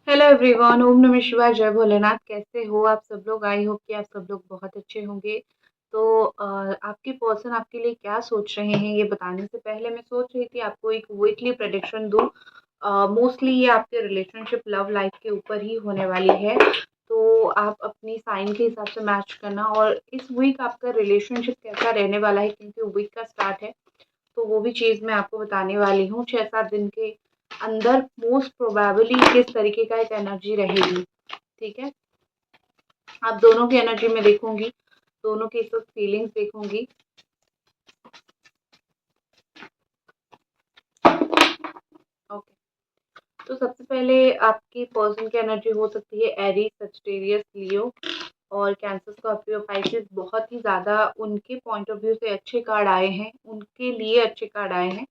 Hello everyone, ओम नमः शिवाय, जय भोलेनाथ। कैसे हो आप सब लोग? आई होप कि आप सब लोग बहुत अच्छे होंगे। तो आपके पर्सन आपके लिए क्या सोच रहे हैं ये बताने से पहले मैं सोच रही थी आपको एक वीकली प्रेडिक्शन दूं। मोस्टली ये आपके रिलेशनशिप लव लाइफ के ऊपर ही होने वाली है। तो आप अपनी साइन के हिसाब से मैच करना, और इस वीक आपका रिलेशनशिप कैसा रहने वाला है, क्योंकि वीक का स्टार्ट है। तो वो भी चीज़ मैं आपको बताने वाली हूँ। 6-7 दिन के अंदर मोस्ट प्रोबेबली किस तरीके का एक एनर्जी रहेगी। ठीक है, आप दोनों की एनर्जी में देखूंगी, दोनों की इस वक्त फीलिंग्स देखूंगी। ओके, तो सबसे पहले आपकी पर्सन की एनर्जी हो सकती है एरीज, सजिटेरियस, लियो और कैंसर, स्कॉर्पियो, पाइसेस। बहुत ही ज़्यादा उनके पॉइंट ऑफ व्यू से अच्छे कार्ड आए हैं, उनके लिए अच्छे कार्ड आए हैं।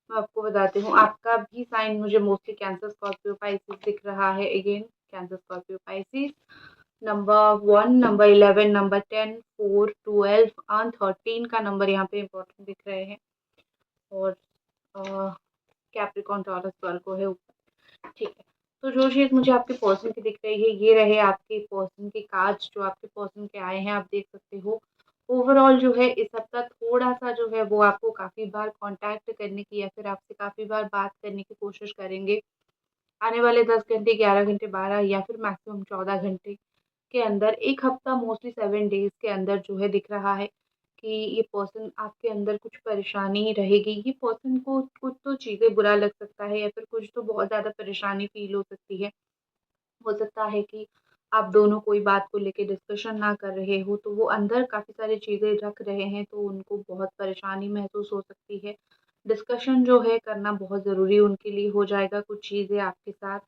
मैं आपको बताती हूँ, आपका भी साइन मुझे मोस्टली कैंसर, स्कॉर्पियो, पाइसेस दिख रहा है। Again cancer, Scorpio, Pisces. Number 1, number 11, number 10, 4, 12 और 13 का नंबर यहाँ पे इम्पोर्टेंट दिख रहे हैं। और कैप्रिकॉन, टॉरस, वर्गो है ऊपर। ठीक है, तो जो चीज़ मुझे आपके पर्सन की दिख रही है, ये रहे आपके पर्सन के कार्ड्स जो आपके पर्सन के आए हैं। आप देख सकते हो ओवरऑल जो है इस हफ्ता थोड़ा सा जो है वो आपको काफ़ी बार कांटेक्ट करने की या फिर आपसे काफ़ी बार बात करने की कोशिश करेंगे। आने वाले 10 घंटे, 11 घंटे, 12 या फिर मैक्सिमम 14 घंटे के अंदर, एक हफ्ता मोस्टली 7 डेज़ के अंदर जो है दिख रहा है कि ये पर्सन आपके अंदर कुछ परेशानी रहेगी। ये पर्सन को कुछ तो चीज़ें बुरा लग सकता है या फिर कुछ तो बहुत ज़्यादा परेशानी फ़ील हो सकती है। हो सकता है कि आप दोनों कोई बात को लेके डिस्कशन ना कर रहे हो, तो वो अंदर काफ़ी सारी चीज़ें रख रहे हैं, तो उनको बहुत परेशानी महसूस हो सकती है। डिस्कशन जो है करना बहुत ज़रूरी उनके लिए हो जाएगा। कुछ चीज़ें आपके साथ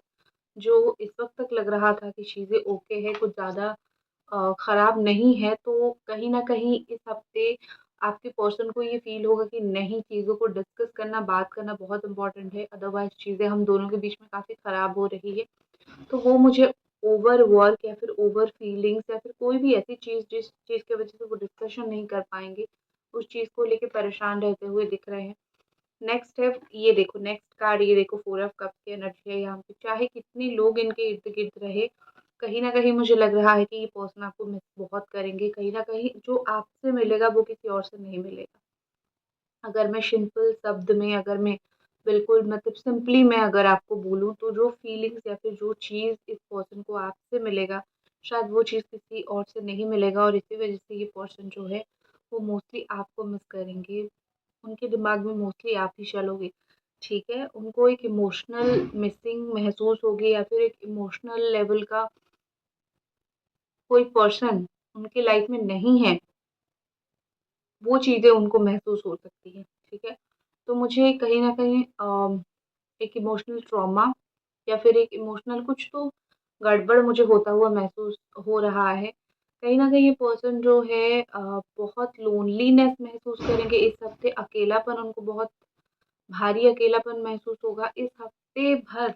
जो इस वक़्त तक लग रहा था कि चीज़ें ओके है, कुछ ज़्यादा खराब नहीं है, तो कहीं न कहीं इस हफ़्ते आपके पर्सन को ये फ़ील होगा कि नहीं, चीज़ों को डिस्कस करना, बात करना बहुत इम्पोर्टेंट है, अदरवाइज़ चीज़ें हम दोनों के बीच में काफ़ी ख़राब हो रही है। तो वो मुझे ओवर वर्क या फिर ओवर फीलिंग्स या फिर कोई भी ऐसी चीज़ जिस चीज़ की वज़ह से वो डिस्कशन नहीं कर पाएँगे, उस चीज़ को लेके परेशान रहते हुए दिख रहे हैं। नेक्स्ट है, ये देखो नेक्स्ट कार्ड, ये देखो 4 ऑफ कप्स की एनर्जी है यहाँ पे। चाहे कितने लोग इनके इर्द-गिर्द रहे, कहीं न कहीं मुझे लग रहा है कि ये पर्सन आपको मिस बहुत करेंगे। कहीं न कहीं जो आपसे मिलेगा वो किसी और से नहीं मिलेगा। अगर मैं सिंपल शब्द में, अगर मैं बिल्कुल मतलब सिंपली मैं अगर आपको बोलूँ, तो जो फीलिंग्स या फिर जो चीज़ इस पर्सन को आपसे मिलेगा, शायद वो चीज़ किसी और से नहीं मिलेगा, और इसी वज़ह से ये पर्सन जो है वो मोस्टली आपको मिस करेंगे। उनके दिमाग में मोस्टली आप ही चलोगे। ठीक है? उनको एक इमोशनल मिसिंग महसूस होगी या फिर एक इमोशनल लेवल का कोई पर्सन उनकी लाइफ़ में नहीं है, वो चीज़ें उनको महसूस हो सकती हैं। ठीक है? तो मुझे कहीं न कहीं एक इमोशनल ट्रॉमा या फिर एक इमोशनल कुछ तो गड़बड़ मुझे होता हुआ महसूस हो रहा है। कहीं न कहीं ये पर्सन जो है बहुत लोनलीनेस महसूस करेंगे इस हफ़्ते। अकेलापन उनको बहुत भारी अकेलापन महसूस होगा इस हफ़्ते भर।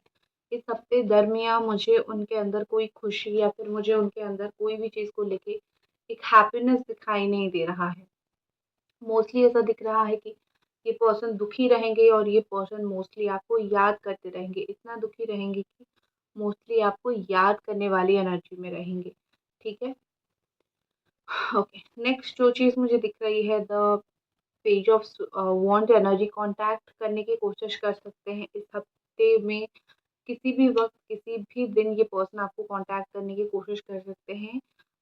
इस हफ़्ते दरमियाँ मुझे उनके अंदर कोई खुशी या फिर मुझे उनके अंदर कोई भी चीज़ को लेके एक हैप्पीनेस दिखाई नहीं दे रहा है। मोस्टली ऐसा दिख रहा है कि ये पर्सन दुखी रहेंगे और ये पर्सन मोस्टली आपको याद करते रहेंगे। इतना दुखी रहेंगे कि मोस्टली आपको याद करने वाली एनर्जी में रहेंगे। ठीक है? ओके, नेक्स्ट जो चीज़ मुझे दिख रही है, the page of wand energy. Contact करने की कोशिश कर सकते हैं इस हफ्ते में। किसी भी वक़्त, किसी भी दिन ये पर्सन आपको कॉन्टैक्ट करने की कोशिश कर सकते हैं।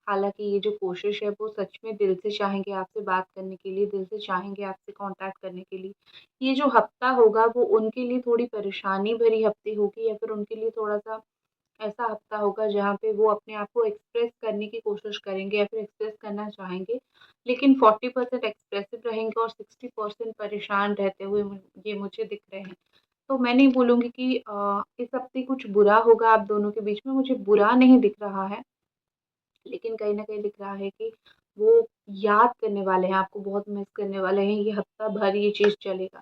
हालाँकि ये जो कोशिश है वो सच में दिल से चाहेंगे आपसे बात करने के लिए, दिल से चाहेंगे आपसे कॉन्टैक्ट करने के लिए। ये जो हफ़्ता होगा वो उनके लिए थोड़ी परेशानी भरी हफ़्ते होगी, या फिर उनके लिए थोड़ा-सा ऐसा हफ़्ता होगा जहाँ पे वो अपने आप को एक्सप्रेस करने की कोशिश करेंगे या फिर एक्सप्रेस करना चाहेंगे। लेकिन 40% एक्सप्रेसिव रहेंगे और 60% परेशान रहते हुए ये मुझे दिख रहे हैं। तो मैं नहीं बोलूँगी कि इस हफ़्ते कुछ बुरा होगा आप दोनों के बीच में, मुझे बुरा नहीं दिख रहा है। लेकिन कहीं न कहीं दिख रहा है कि वो याद करने वाले हैं, आपको बहुत मिस करने वाले हैं, ये हफ़्ता भर ये चीज़ चलेगा।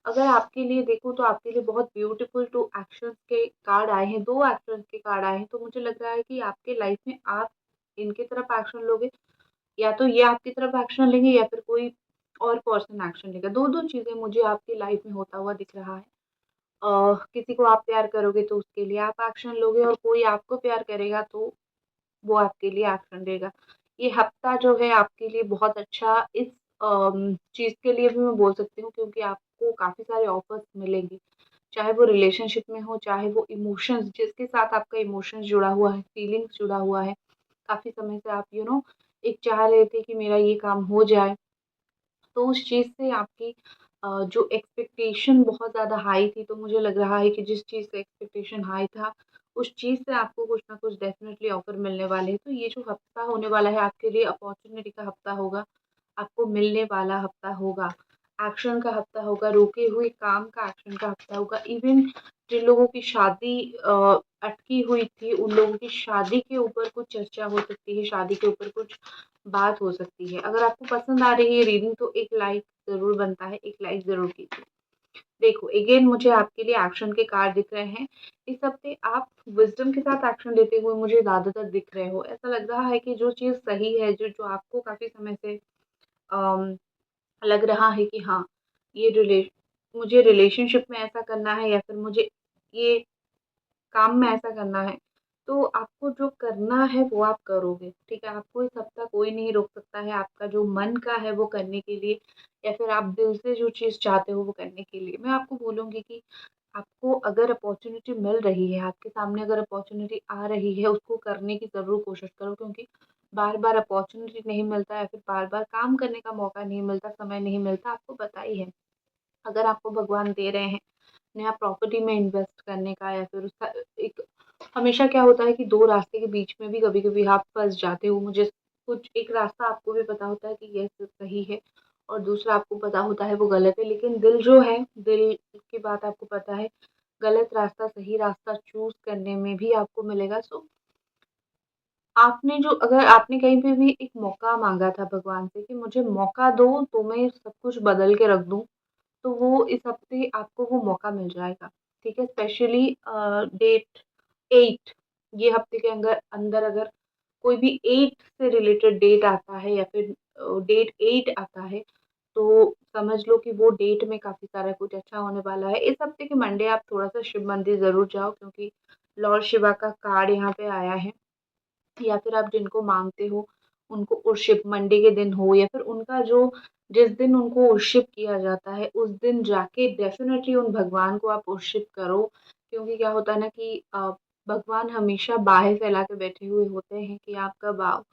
अगर आपके लिए देखूँ तो आपके लिए बहुत ब्यूटीफुल 2 एक्शंस के कार्ड आए हैं, 2 एक्शंस के कार्ड आए हैं, तो मुझे लग रहा है कि आपके लाइफ़ में आप इनकी तरफ एक्शन लोगे, या तो ये आपकी तरफ एक्शन लेंगे या फिर कोई और पर्सन एक्शन लेगा। 2-2 चीज़ें मुझे आपकी लाइफ़ में होता हुआ दिख रहा है। किसी को आप प्यार करोगे तो उसके लिए आप एक्शन लोगे, और कोई आपको प्यार करेगा तो वो आपके लिए एक्शन लेगा। ये हफ्ता जो है आपके लिए बहुत अच्छा इस चीज़ के लिए भी मैं बोल सकती हूँ, क्योंकि आपको काफ़ी सारे ऑफर्स मिलेंगे। चाहे वो रिलेशनशिप में हो, चाहे वो इमोशंस जिसके साथ आपका इमोशंस जुड़ा हुआ है, फीलिंग्स जुड़ा हुआ है। काफ़ी समय से आप एक चाह रहे थे कि मेरा ये काम हो जाए, तो उस चीज़ से आपकी जो एक्सपेक्टेशन बहुत ज़्यादा हाई थी, तो मुझे लग रहा है कि जिस चीज़ का एक्सपेक्टेशन हाई था, उस चीज़ से आपको कुछ ना कुछ डेफ़िनेटली ऑफ़र मिलने वाले हैं। तो ये जो हफ़्ता होने वाला है आपके लिए अपॉर्च्युनिटी का हफ़्ता होगा, आपको मिलने वाला हफ़्ता होगा, एक्शन का हफ़्ता होगा, रुके हुए काम का एक्शन का हफ़्ता होगा। इवन जिन लोगों की शादी अटकी हुई थी, उन लोगों की शादी के ऊपर कुछ चर्चा हो सकती है, शादी के ऊपर कुछ बात हो सकती है। अगर आपको पसंद आ रही है रीडिंग तो एक लाइक ज़रूर बनता है, एक लाइक ज़रूर कीजिए। देखो अगेन मुझे आपके लिए एक्शन के कार्ड दिख रहे हैं। इस हफ्ते आप विज़डम के साथ एक्शन लेते हुए मुझे ज़्यादातर दिख रहे हो। ऐसा लग रहा है कि जो चीज़ सही है, जो जो आपको काफ़ी समय से अम, लग रहा है कि हाँ, ये मुझे रिलेशनशिप में ऐसा करना है, या फिर मुझे ये काम में ऐसा करना है, तो आपको जो करना है वो आप करोगे, ठीक है? आपको इस हफ्ता कोई नहीं रोक सकता है आपका जो मन का है वो करने के लिए, या फिर आप दिल से जो चीज़ चाहते हो वो करने के लिए। मैं आपको बोलूँगी कि आपको अगर अपॉर्च्युनिटी मिल रही है, आपके सामने अगर अपॉर्च्युनिटी आ रही है, उसको करने की ज़रूर कोशिश करो, क्योंकि बार-बार अपॉर्च्युनिटी नहीं मिलता, या फिर बार-बार काम करने का मौका नहीं मिलता, समय नहीं मिलता, आपको पता ही है। अगर आपको भगवान दे रहे हैं नया प्रॉपर्टी में इन्वेस्ट करने का, या फिर उसका एक हमेशा क्या होता है कि 2 रास्ते के बीच में भी कभी-कभी आप फँस जाते हो। मुझे कुछ एक रास्ता आपको भी पता होता है कि ये सही है, और दूसरा आपको पता होता है वो गलत है। लेकिन दिल जो है, दिल की बात आपको पता है, गलत रास्ता, सही रास्ता चूज़ करने में भी आपको मिलेगा। सो आपने जो अगर आपने कहीं पे भी एक मौका माँगा था भगवान से कि मुझे मौका दो तो मैं सब कुछ बदल के रख दूँ, तो वो इस हफ्ते आपको वो मौका मिल जाएगा, ठीक है? स्पेशली डेट 8 ये हफ्ते के अंदर अगर कोई भी 8 से रिलेटेड डेट आता है, या फिर डेट 8 आता है, तो समझ लो कि वो डेट में काफ़ी सारा कुछ अच्छा होने वाला है। इस हफ्ते के मंडे आप थोड़ा-सा शिव मंदिर ज़रूर जाओ, क्योंकि लॉर्ड शिवा का कार्ड यहाँ पे आया है। या फिर आप जिनको मानते हो उनको उर्शिप मंडे के दिन हो, या फिर उनका जो जिस दिन उनको उर्शिप किया जाता है उस दिन जाके डेफिनेटली उन भगवान को आप उर्शिप करो, क्योंकि क्या होता है ना कि भगवान हमेशा बाहें फैला के बैठे हुए होते हैं कि आप कब आओ,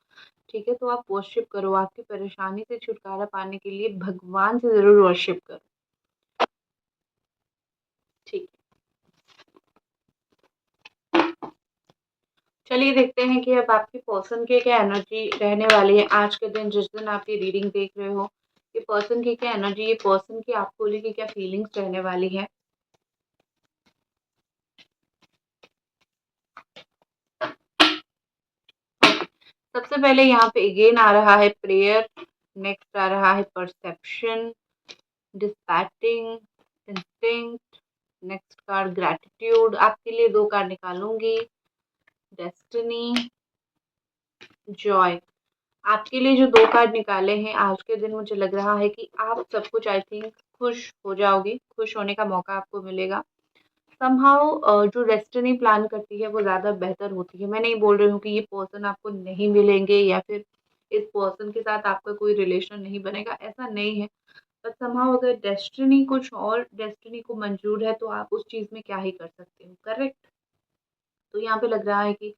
ठीक है? तो आप वर्शिप करो, आपकी परेशानी से छुटकारा पाने के लिए भगवान से ज़रूर वर्शिप करो, ठीक है। चलिए देखते हैं कि अब आपकी पर्सन की क्या एनर्जी रहने वाली है आज के दिन, जिस दिन आप ये रीडिंग देख रहे हो। ये पर्सन की क्या एनर्जी, ये पर्सन की आपको लेके क्या फीलिंग्स रहने वाली है। सबसे पहले यहाँ पे अगेन आ रहा है प्रेयर, नेक्स्ट आ रहा है perception, dispatching, instinct, next card gratitude. आपके लिए 2 कार्ड निकालूंगी, डेस्टिनी, जॉय। आपके लिए जो 2 कार्ड निकाले हैं आज के दिन, मुझे लग रहा है कि आप सब कुछ आई थिंक खुश हो जाओगे, खुश होने का मौका आपको मिलेगा। समहाउ जो डेस्टिनी प्लान करती है वो ज़्यादा बेहतर होती है। मैं नहीं बोल रही हूँ कि ये पर्सन आपको नहीं मिलेंगे, या फिर इस पर्सन के साथ आपका कोई रिलेशन नहीं बनेगा, ऐसा नहीं है। बट समहाउ अगर डेस्टिनी कुछ और डेस्टिनी को मंज़ूर है, तो आप उस चीज़ में क्या ही कर सकते हो, करेक्ट? तो यहाँ पे लग रहा है कि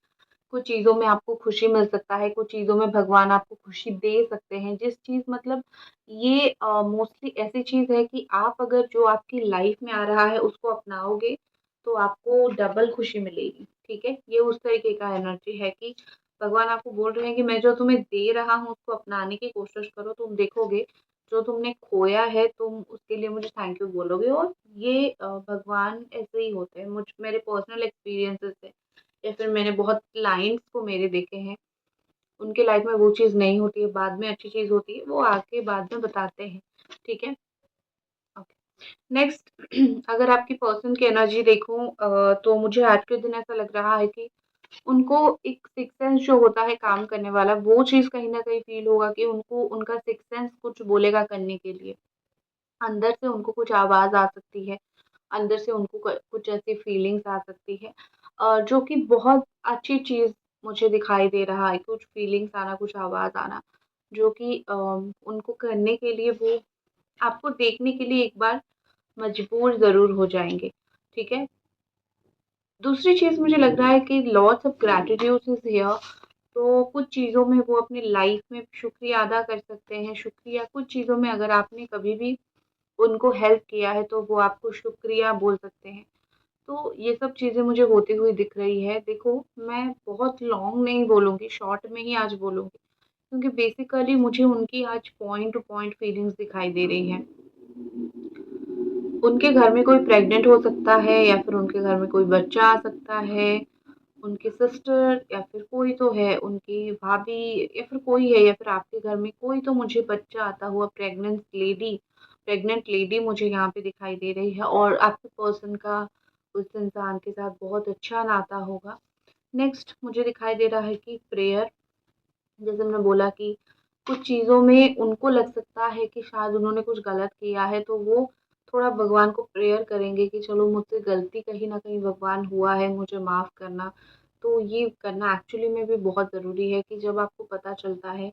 कुछ चीज़ों में आपको खुशी मिल सकता है, कुछ चीज़ों में भगवान आपको खुशी दे सकते हैं। जिस चीज़ मतलब ये मोस्टली ऐसी चीज़ है कि आप अगर जो आपकी लाइफ़ में आ रहा है उसको अपनाओगे, तो आपको डबल खुशी मिलेगी, ठीक है? ये उस तरीके का एनर्जी है कि भगवान आपको बोल रहे हैं कि मैं जो तुम्हें दे रहा हूँ उसको अपनाने की कोशिश करो, तुम देखोगे जो तुमने खोया है तुम उसके लिए मुझे थैंक यू बोलोगे। और ये भगवान ऐसे ही होते हैं, मेरे पर्सनल एक्सपीरियंसेस से, या फिर मैंने बहुत क्लाइंट्स को मेरे देखे हैं, उनके लाइफ में वो चीज़ नहीं होती है, बाद में अच्छी चीज़ होती है, वो आके बाद में बताते हैं, ठीक है? ओके, नेक्स्ट अगर आपकी पर्सन की एनर्जी देखूँ तो मुझे आज के दिन ऐसा लग रहा है कि उनको एक सिक्स सेंस जो होता है काम करने वाला, वो चीज़ कहीं न कहीं फ़ील होगा कि उनको उनका सिक्स सेंस कुछ बोलेगा करने के लिए। अंदर से उनको कुछ आवाज़ आ सकती है, अंदर से उनको कुछ ऐसी फीलिंग्स आ सकती है जो कि बहुत अच्छी चीज़ मुझे दिखाई दे रहा है। कुछ फीलिंग्स आना, कुछ आवाज़ आना, जो कि उनको करने के लिए वो आपको देखने के लिए एक बार मजबूर ज़रूर हो जाएँगे, ठीक है? दूसरी चीज़ मुझे लग रहा है कि lots of gratitude is here. तो कुछ चीज़ों में वो अपनी लाइफ में शुक्रिया अदा कर सकते हैं। शुक्रिया कुछ चीज़ों में अगर आपने कभी भी उनको हेल्प किया है तो वो आपको शुक्रिया बोल सकते हैं। तो ये सब चीज़ें मुझे होती हुई दिख रही है। देखो, मैं बहुत लॉन्ग नहीं बोलूँगी, शॉर्ट में ही आज बोलूँगी, क्योंकि बेसिकली मुझे उनकी आज पॉइंट टू पॉइंट फीलिंग्स दिखाई दे रही हैं। उनके घर में कोई प्रेग्नेंट हो सकता है या फिर उनके घर में कोई बच्चा आ सकता है। उनकी सिस्टर या फिर कोई तो है, उनकी भाभी या फिर कोई है, या फिर आपके घर में कोई तो मुझे बच्चा आता हुआ प्रेग्नेंट लेडी मुझे यहाँ पे दिखाई दे रही है और आपके पर्सन का उस इंसान के साथ बहुत अच्छा नाता होगा। नेक्स्ट मुझे दिखाई दे रहा है कि प्रेयर, जैसे मैंने बोला कि कुछ चीज़ों में उनको लग सकता है कि शायद उन्होंने कुछ गलत किया है, तो वो थोड़ा भगवान को प्रेयर करेंगे कि चलो मुझसे गलती कहीं न कहीं भगवान हुआ है, मुझे माफ़ करना। तो ये करना एक्चुअली में भी बहुत ज़रूरी है कि जब आपको पता चलता है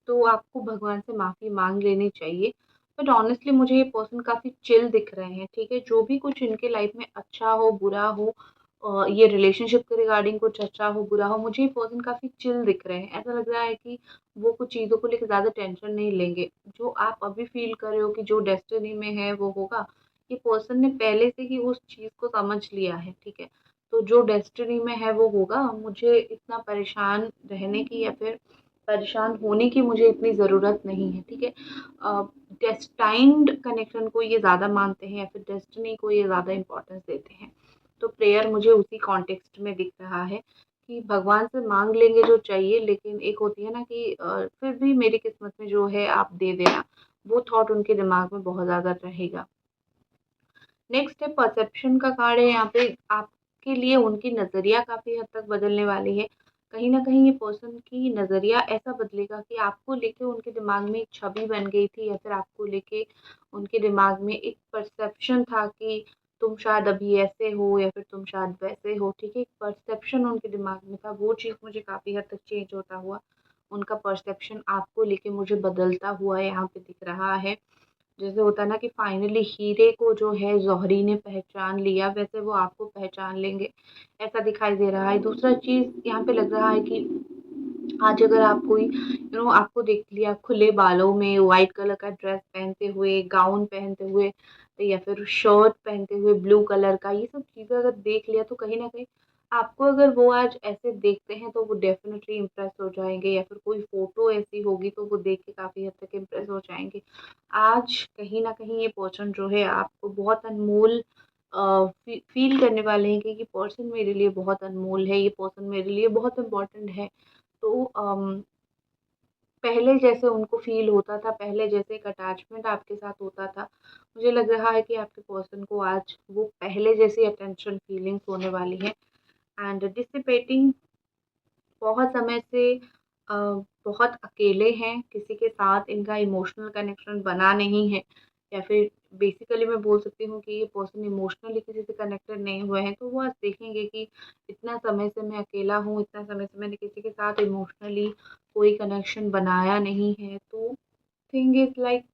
तो आपको भगवान से माफ़ी माँग लेनी चाहिए। बट ऑनेस्टली मुझे ये पर्सन काफ़ी चिल दिख रहे हैं, ठीक है? जो भी कुछ इनके लाइफ़ में अच्छा हो, बुरा हो, ये रिलेशनशिप के रिगार्डिंग कुछ अच्छा हो, बुरा हो, मुझे ये पर्सन काफ़ी चिल दिख रहे हैं। ऐसा लग रहा है कि वो कुछ चीज़ों को लेके ज़्यादा टेंशन नहीं लेंगे। जो आप अभी फ़ील कर रहे हो कि जो डेस्टिनी में है वो होगा, ये पर्सन ने पहले से ही उस चीज़ को समझ लिया है, ठीक है? तो जो डेस्टिनी में है वो होगा। मुझे इतना परेशान रहने की या फिर परेशान होने की मुझे इतनी ज़रूरत नहीं है, ठीक है? डेस्टाइन्ड कनेक्शन को ये ज़्यादा मानते हैं या फिर डेस्टिनी को ये ज़्यादा इम्पोर्टेंस देते हैं। तो प्रेयर मुझे उसी कॉन्टेक्स्ट में दिख रहा है कि भगवान से माँग लेंगे जो चाहिए, लेकिन एक होती है ना कि फिर भी मेरी किस्मत में जो है आप दे देना, वो थॉट उनके दिमाग में बहुत ज़्यादा रहेगा। नेक्स्ट है परसेप्शन का कार्ड है यहाँ पे। आपके लिए उनकी नज़रिया काफ़ी हद तक बदलने वाली है। कहीं न कहीं ये पर्सन की नज़रिया ऐसा बदलेगा कि आपको लेके उनके दिमाग में एक छवि बन गई थी या फिर आपको लेके उनके दिमाग में एक परसेप्शन था कि तुम शायद अभी ऐसे हो या फिर तुम शायद वैसे हो, ठीक है? एक परसेप्शन उनके दिमाग में था, वो चीज़ मुझे काफ़ी हद तक चेंज होता हुआ, उनका परसेप्शन आपको लेके मुझे बदलता हुआ यहाँ पे दिख रहा है। जैसे होता है ना कि फाइनली हीरे को जो है ज़ोहरी ने पहचान लिया, वैसे वो आपको पहचान लेंगे, ऐसा दिखाई दे रहा है। दूसरा चीज़ यहाँ पे लग रहा है कि आज अगर आप कोई आपको देख लिया खुले बालों में, व्हाइट कलर का ड्रेस पहनते हुए, गाउन पहनते हुए या फिर शर्ट पहनते हुए ब्लू कलर का, ये सब चीज़ें अगर देख लिया तो कहीं न कहीं आपको अगर वो आज ऐसे देखते हैं तो वो डेफ़िनेटली इम्प्रेस हो जाएँगे या फिर कोई फ़ोटो ऐसी होगी तो वो देख के काफ़ी हद तक इम्प्रेस हो जाएँगे। आज कहीं न कहीं ये पर्सन जो है आपको बहुत अनमोल फ़ील करने वाले हैं कि ये पर्सन मेरे लिए बहुत अनमोल है, ये पर्सन मेरे लिए बहुत इम्पोर्टेंट है। तो पहले जैसे उनको फ़ील होता था, पहले जैसे एक अटैचमेंट आपके साथ होता था, मुझे लग रहा है कि आपके पर्सन को आज वो पहले जैसी अटेंशन फीलिंग्स होने वाली है। एंड डिसिपेटिंग, बहुत समय से अ, बहुत अकेले हैं, किसी के साथ इनका इमोशनल कनेक्शन बना नहीं है या फिर बेसिकली मैं बोल सकती हूँ कि ये पर्सन इमोशनली किसी से कनेक्टेड नहीं हुए हैं, तो वो आज देखेंगे कि इतना समय से मैं अकेला हूँ, इतना समय से मैंने किसी के साथ इमोशनली कोई कनेक्शन बनाया नहीं है, तो थिंग इज़ लाइक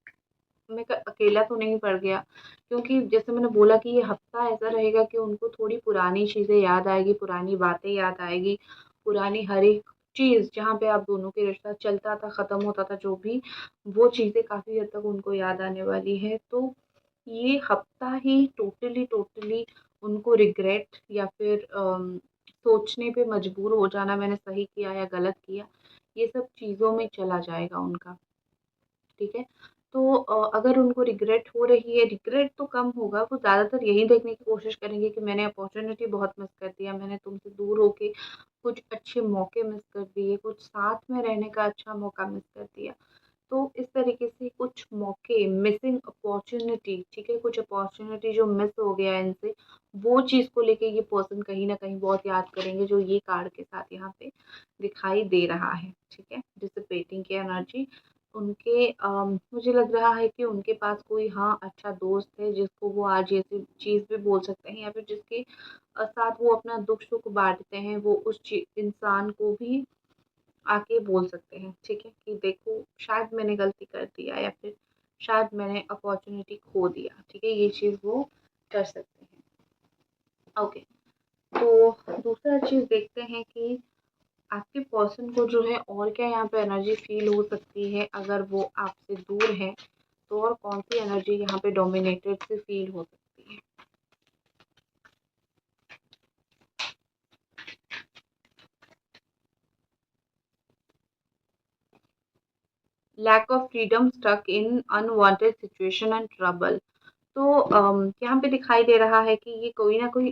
मैं अकेला तो नहीं पड़ गया, क्योंकि जैसे मैंने बोला कि ये हफ्ता ऐसा रहेगा कि उनको थोड़ी पुरानी चीज़ें याद आएगी, पुरानी बातें याद आएगी, पुरानी हर एक चीज़ जहाँ पे आप दोनों के रिश्ता चलता था, ख़त्म होता था जो भी, वो चीज़ें काफ़ी हद तक उनको याद आने वाली है। तो ये हफ्ता ही टोटली उनको रिग्रेट या फिर सोचने पे मजबूर हो जाना मैंने सही किया या गलत किया, ये सब चीज़ों में चला जाएगा उनका। ठीक है? तो अगर उनको रिग्रेट हो रही है, रिग्रेट तो कम होगा, वो ज़्यादातर यही देखने की कोशिश करेंगे कि मैंने अपॉर्च्युनिटी बहुत मिस कर दिया, मैंने तुमसे दूर होके कुछ अच्छे मौके मिस कर दिए, कुछ साथ में रहने का अच्छा मौका मिस कर दिया। तो इस तरीके से कुछ मौके, मिसिंग अपॉर्च्युनिटी, ठीक है? कुछ अपॉर्च्युनिटी जो मिस हो गया है इनसे, वो चीज़ को लेके ये पर्सन कहीं न कहीं बहुत याद करेंगे, जो ये कार्ड के साथ यहाँ पे दिखाई दे रहा है, ठीक है? डिसिपेटिंग की एनर्जी उनके मुझे लग रहा है कि उनके पास कोई अच्छा दोस्त है जिसको वो आज ये चीज़ भी बोल सकते हैं, या फिर जिसके साथ वो अपना दुख-सुख बाँटते हैं, वो उस ची इंसान को भी आके बोल सकते हैं, ठीक है? कि देखो शायद मैंने गलती कर दिया, या फिर शायद मैंने अपॉर्च्युनिटी खो दिया, ठीक है? ये चीज़ वो कर सकते हैं। ओके, तो दूसरा चीज़ देखते हैं कि आपके पर्सन को जो है और क्या यहाँ पे एनर्जी फ़ील हो सकती है अगर वो आपसे दूर है, तो और कौन-सी एनर्जी यहाँ पे डोमिनेटेड से फ़ील हो सकती है? Lack of freedom, stuck in unwanted situation and trouble. तो यहाँ पे दिखाई दे रहा है कि ये कोई ना कोई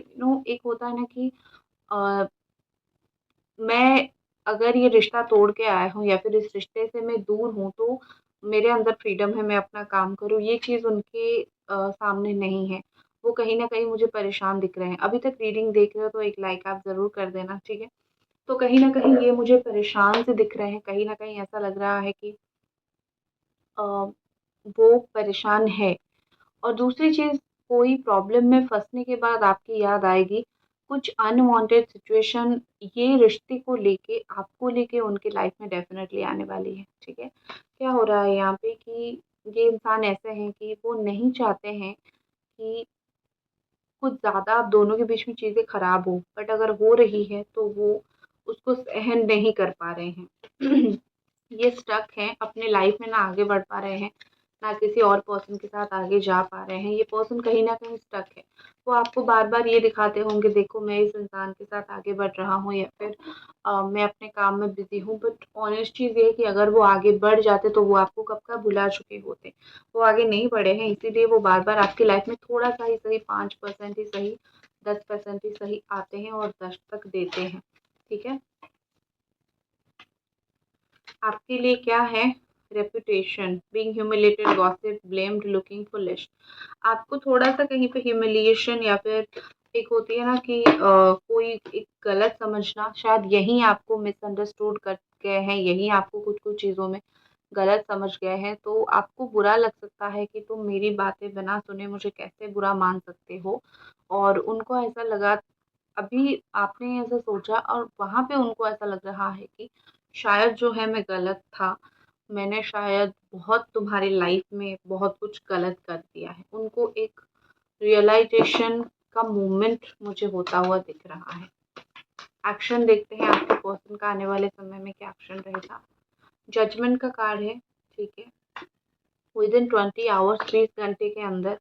एक होता है ना कि अ, मैं अगर ये रिश्ता तोड़ के आया हूँ या फिर इस रिश्ते से मैं दूर हूँ, तो मेरे अंदर फ्रीडम है, मैं अपना काम करूँ, ये चीज़ उनके सामने नहीं है। वो कहीं न कहीं मुझे परेशान दिख रहे हैं। अभी तक रीडिंग देख रहे हो तो एक लाइक आप ज़रूर कर देना, ठीक है? तो कहीं न कहीं ये मुझे परेशान से दिख रहे हैं, कहीं न कहीं ऐसा लग रहा है कि अ, वो परेशान है। और दूसरी चीज़, कोई प्रॉब्लम में फँसने के बाद आपकी याद आएगी, कुछ अनवांटेड सिचुएशन ये रिश्ते को लेके, आपको लेके उनकी लाइफ़ में डेफ़िनेटली आने वाली है, ठीक है? क्या हो रहा है यहाँ पे कि ये इंसान ऐसे हैं कि वो नहीं चाहते हैं कि कुछ ज़्यादा आप दोनों के बीच में चीज़ें ख़राब हो, बट अगर हो रही है तो वो उसको सहन नहीं कर पा रहे हैं। ये स्टक हैं, अपने लाइफ में ना आगे बढ़ पा रहे हैं, ना किसी और पर्सन के साथ आगे जा पा रहे हैं। ये पर्सन कहीं न कहीं स्टक है। वो आपको बार-बार ये दिखाते होंगे, देखो मैं इस इंसान के साथ आगे बढ़ रहा हूँ, या फिर मैं अपने काम में बिज़ी हूँ, बट ऑनेस्ट चीज़ ये है कि अगर वो आगे बढ़ जाते तो वो आपको कब का भुला चुके होते। वो आगे नहीं बढ़े हैं, इसीलिए वो बार-बार आपकी लाइफ में थोड़ा-सा ही सही, 5% ही सही, 10% ही सही आते हैं और दस्तक देते हैं। ठीक है? आपके लिए क्या है? Reputation, being humiliated, gossip, blamed, looking foolish. आपको थोड़ा-सा कहीं पे ह्यूमिलिएशन, या फिर एक होती है ना कि कोई एक गलत समझना, शायद यहीं आपको मिसअंडरस्टूड कर गए हैं, यहीं आपको कुछ-कुछ चीज़ों में गलत समझ गए हैं, तो आपको बुरा लग सकता है कि तुम मेरी बातें बिना सुने मुझे कैसे बुरा मान सकते हो? और उनको ऐसा लगा, अभी आपने ऐसा सोचा और वहाँ पे उनको ऐसा लग रहा है कि शायद जो है मैं गलत था। मैंने शायद बहुत तुम्हारी लाइफ में बहुत कुछ गलत कर दिया है। उनको एक रियलाइज़ेशन का मोमेंट मुझे होता हुआ दिख रहा है। एक्शन देखते हैं आपके पर्सन का आने वाले समय में क्या एक्शन रहेगा। जजमेंट का कार्ड है, ठीक है? विदिन 20 आवर्स, 20 घंटे के अंदर।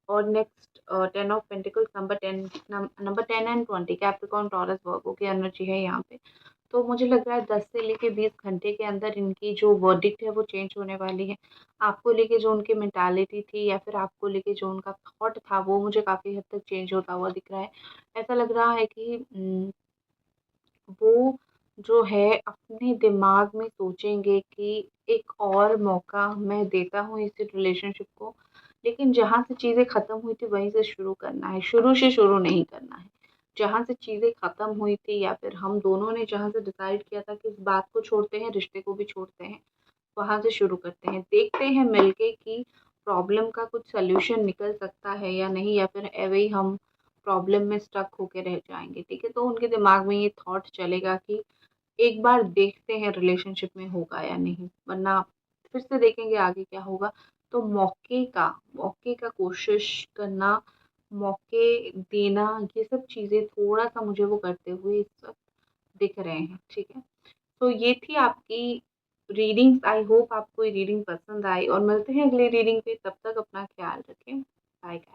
और next 10 of pentacles, number 10 and 20 Capricorn, Taurus, Virgo की एनर्जी है यहाँ पे। तो मुझे लग रहा है 10 से लेके 20 घंटे के अंदर इनकी जो वर्डिक्ट है वो चेंज होने वाली है। आपको लेके जो उनकी मेंटालिटी थी, या फिर आपको लेके जो उनका थॉट था, वो मुझे काफ़ी हद तक चेंज होता हुआ दिख रहा है। ऐसा लग रहा है कि वो जो है अपने दिमाग में सोचेंगे कि एक और मौका मैं देता हूँ इस रिलेशनशिप को, लेकिन जहाँ से चीज़ें ख़त्म हुई थी वहीं से शुरू करना है, शुरू से शुरू नहीं करना है। जहाँ से चीज़ें ख़त्म हुई थी, या फिर हम दोनों ने जहाँ से डिसाइड किया था कि इस बात को छोड़ते हैं, रिश्ते को भी छोड़ते हैं, वहाँ से शुरू करते हैं। देखते हैं मिलके कि प्रॉब्लम का कुछ सॉल्यूशन निकल सकता है या नहीं, या फिर ऐवे ही हम प्रॉब्लम में स्टक होके रह जाएँगे, ठीक है? तो उनके दिमाग में ये थॉट चलेगा कि एक बार देखते हैं रिलेशनशिप में होगा या नहीं, वरना फिर से देखेंगे आगे क्या होगा। तो मौके का कोशिश करना, मौके देना, ये सब चीज़ें थोड़ा-सा मुझे वो करते हुए इस वक़्त दिख रहे हैं, ठीक है? तो ये थी आपकी रीडिंग्स। आई होप आपको ये रीडिंग पसंद आई, और मिलते हैं अगली रीडिंग पे। तब तक अपना ख़्याल रखें। Bye guys.